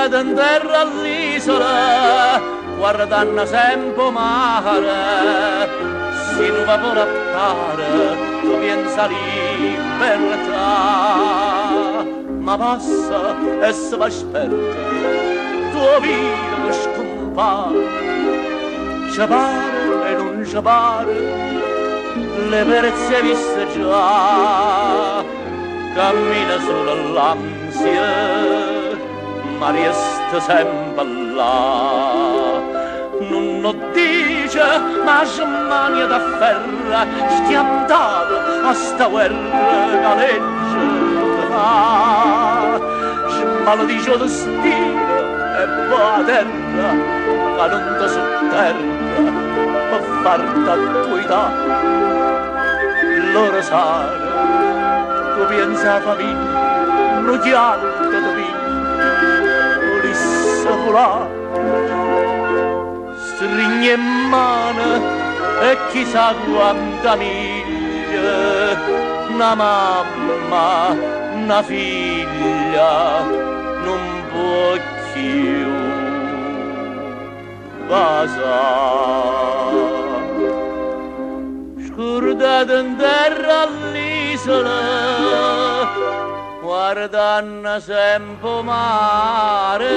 Scordate in terra all'isola, guardando sempre mare, si non va per appare, tu pensa libertà, ma passa e se va aspetta, tua vita che scompare, ci pare e non ci pare, le perezze viste già, cammina sull'ansia, ma resta sempre là. Non dice, ma c'è mania da ferra, schiantato a sta guerra galleggia. C'è maledice destino e va a terra, che non ti sotterra, per farti attuità. Loro sanno, tu pensa a famiglia, non chialta tu figlia, volesse volare, stringe in mano e chissà quanta miglia, una mamma, una figlia, non può più basare. Scordate in terra all'isola, guardando sempre mare,